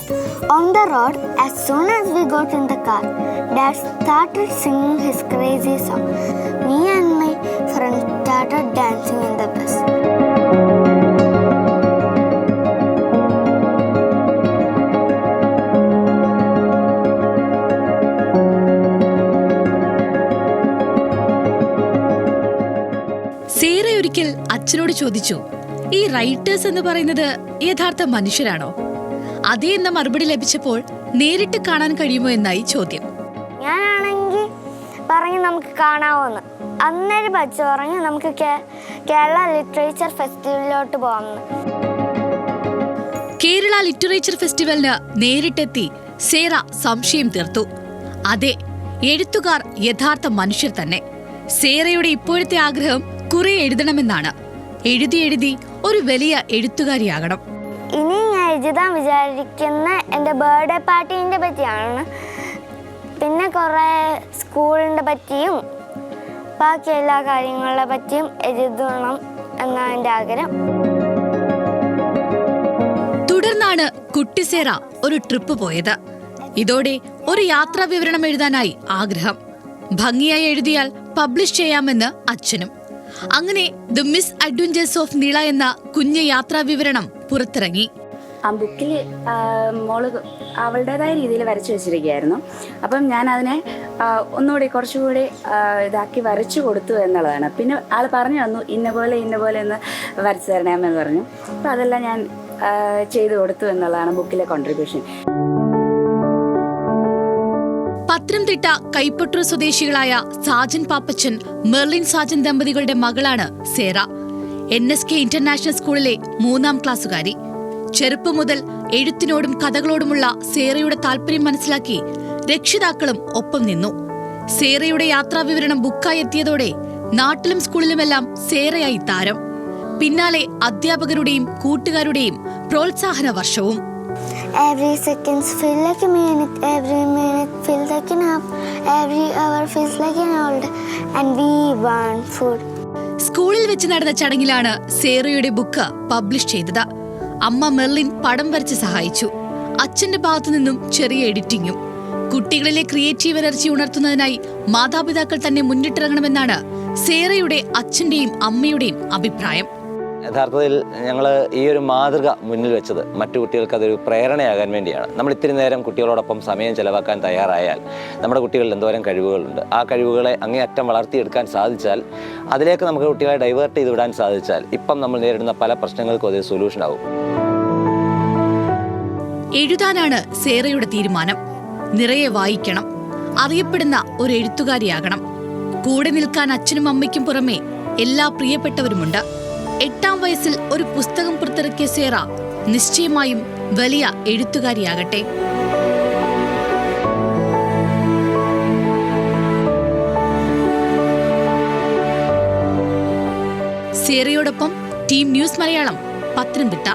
On the road, as soon as we got in the car, Dad started singing his crazy song. Me and my friend started dancing in the bus. Sera ഒരിക്കൽ അച്ഛനോട് ചോദിച്ചു, ഈ writers എന്ന് പറയുന്നത് യഥാർത്ഥ മനുഷ്യരാണോ? അതേ എന്ന മറുപടി ലഭിച്ചപ്പോൾ നേരിട്ട് കാണാൻ കഴിയുമോ എന്നായി ചോദ്യം. ഞാനാണെങ്കിൽ പറഞ്ഞു നമുക്ക് കാണാവോന്ന്. അന്നേരം ബച്ച പറഞ്ഞു നമുക്ക് കേരള ലിറ്ററേച്ചർ ഫെസ്റ്റിവലിലോട്ട് പോകാമെന്ന്. കേരള ലിറ്ററേച്ചർ ഫെസ്റ്റിവലിന് നേരിട്ടെത്തി സേറ സംശയം തീർത്തു. അതെ, എഴുത്തുകാർ യഥാർത്ഥ മനുഷ്യർ തന്നെ. സേറയുടെ ഇപ്പോഴത്തെ ആഗ്രഹം കുറെ എഴുതണമെന്നാണ്. എഴുതി ഒരു വലിയ എഴുത്തുകാരിയാകണം. ഇനി ഞാൻ എഴുതാൻ വിചാരിക്കുന്ന എൻ്റെ ബർത്ത്ഡേ പാർട്ടീൻ്റെ പറ്റിയാണ്. പിന്നെ കുറേ സ്കൂളിൻ്റെ പറ്റിയും ബാക്കി എല്ലാ കാര്യങ്ങളെ പറ്റിയും എഴുതണം എന്നാണ് എൻ്റെ ആഗ്രഹം. തുടർന്നാണ് കുട്ടി സേറ ഒരു ട്രിപ്പ് പോയത്. ഇതോടെ ഒരു യാത്രാ വിവരണം എഴുതാനായി ആഗ്രഹം. ഭംഗിയായി എഴുതിയാൽ പബ്ലിഷ് ചെയ്യാമെന്ന് അച്ഛനും. അങ്ങനെ ദ മിസ് അഡ്വഞ്ചേഴ്സ് ഓഫ് നീള എന്ന കുഞ്ഞ് യാത്രാ വിവരണം പുറത്തിറങ്ങി. ആ ബുക്കിൽ മോള് അവളുടേതായ രീതിയിൽ വരച്ചു വെച്ചിരിക്കുകയായിരുന്നു. അപ്പം ഞാൻ അതിനെ ഒന്നുകൂടി കുറച്ചുകൂടി ഇതാക്കി വരച്ചു കൊടുത്തു എന്നുള്ളതാണ്. പിന്നെ ആൾ പറഞ്ഞു തന്നു ഇന്ന പോലെ എന്ന് വരച്ചു തരണമെന്ന് പറഞ്ഞു. അപ്പം അതെല്ലാം ഞാൻ ചെയ്തു കൊടുത്തു എന്നുള്ളതാണ് ബുക്കിലെ കോൺട്രിബ്യൂഷൻ. പത്തനംതിട്ട കൈപ്പട്ടൂർ സ്വദേശികളായ സാജൻ പാപ്പച്ചൻ, മെർലിൻ സാജൻ ദമ്പതികളുടെ മകളാണ് സേറ. NSK ഇന്റർനാഷണൽ സ്കൂളിലെ 3ാം ക്ലാസ്സുകാരി. ചെറുപ്പം മുതൽ എഴുത്തിനോടും കഥകളോടുമുള്ള സേറയുടെ താല്പര്യം മനസ്സിലാക്കി രക്ഷിതാക്കളും ഒപ്പം നിന്നു. സേറയുടെ യാത്രാവിവരണം ബുക്കായി എത്തിയതോടെ നാട്ടിലും സ്കൂളിലുമെല്ലാം സേറയായി താരം. പിന്നാലെ അധ്യാപകരുടെയും കൂട്ടുകാരുടെയും പ്രോത്സാഹന വർഷവും. Every seconds feel like a minute, every minute feels like an hour, every hour feels like an old, and we want food. സ്കൂളിൽ വെച്ച് നടന്ന ചടങ്ങിലാണ് സേറയുടെ ബുക്ക് പബ്ലിഷ് ചെയ്തത്. അമ്മ മെർലിൻ പടം വരച്ച് സഹായിച്ചു. അച്ഛന്റെ ഭാഗത്തു നിന്നും ചെറിയ എഡിറ്റിംഗും. കുട്ടികളിലെ ക്രിയേറ്റീവ് എനർജി ഉണർത്തുന്നതിനായി മാതാപിതാക്കൾ തന്നെ മുന്നിട്ടിറങ്ങണമെന്നാണ് സേറയുടെ അച്ഛന്റെയും അമ്മയുടെയും അഭിപ്രായം. യഥാർത്ഥത്തിൽ ഞങ്ങൾ ഈ ഒരു മാതൃക മുന്നിൽ വെച്ചത് മറ്റു കുട്ടികൾക്ക് അതൊരു പ്രേരണയാകാൻ വേണ്ടിയാണ്. നമ്മൾ ഇത്തിരി നേരം കുട്ടികളോടൊപ്പം സമയം ചെലവാക്കാൻ തയ്യാറായാൽ നമ്മുടെ കുട്ടികളിൽ എന്തോരം കഴിവുകളുണ്ട്. ആ കഴിവുകളെ അങ്ങേയറ്റം വളർത്തിയെടുക്കാൻ സാധിച്ചാൽ, അതിലേക്ക് നമുക്ക് കുട്ടികളെ ഡൈവേർട്ട് ചെയ്ത് വിടാൻ സാധിച്ചാൽ, ഇപ്പം നമ്മൾ നേരിടുന്ന പല പ്രശ്നങ്ങൾക്കും അതൊരു സൊല്യൂഷൻ ആവും. എഴുതാനാണ് സേറയുടെ തീരുമാനം. നിറയെ വായിക്കണം, അറിയപ്പെടുന്ന ഒരു എഴുത്തുകാരിയാകണം. കൂടെ നിൽക്കാൻ അച്ഛനും അമ്മയ്ക്കും പുറമെ എല്ലാ പ്രിയപ്പെട്ടവരുമുണ്ട്. 8ാം വയസ്സിൽ ഒരു പുസ്തകം പുറത്തിറക്കിയ സേറ നിശ്ചയമായും വലിയ എഴുത്തുകാരിയാകട്ടെ. സേറയോടൊപ്പം ടീം ന്യൂസ് മലയാളം, പത്തനംതിട്ട.